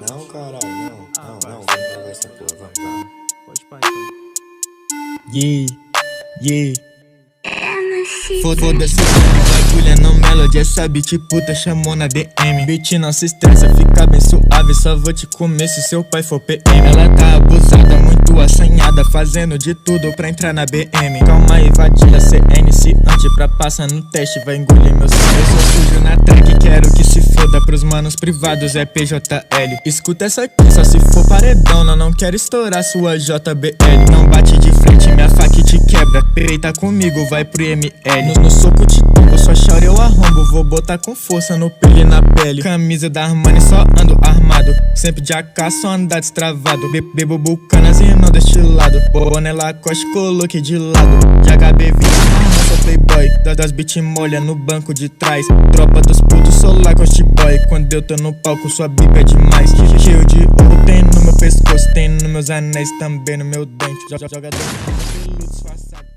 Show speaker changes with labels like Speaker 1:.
Speaker 1: Não, caralho, não, vamos gravar essa porra, vamos.
Speaker 2: Pode pá, então.
Speaker 3: Yeah. Foda-se, bagulha não melody, essa beat puta chamou na DM. Beat não se estressa, fica bem suave, só vou te comer se seu pai for PM. Ela tá abusada, muito assanhada, fazendo de tudo pra entrar na BM. Calma aí, vadia, cê é iniciante, pra passar no teste, vai engolir meu sangue. Eu sou sujo na track, quero que se foda, pros manos privados é PJL. Escuta essa aqui, só se for paredão, não quero estourar sua JBL. Não bate de frente, minha faca te quebra, peita comigo, vai pro ML. No soco te tumbo, só chora eu arrombo, vou botar com força no pele e na pele. Camisa da Armani, só ando armado, sempre de AK, só andar destravado. Bebo bucanas e não destilado, boné Lacoste, coloquei de lado. De HB20, sou playboy, das beat molha no banco de trás. Tropa dos putos, sou Lacoste boy. Quando eu tô no palco, sua bica é demais. Cheio de ouro, tem no meu pescoço, tem nos meus anéis, também no meu dente. Jogador peludo disfarçado.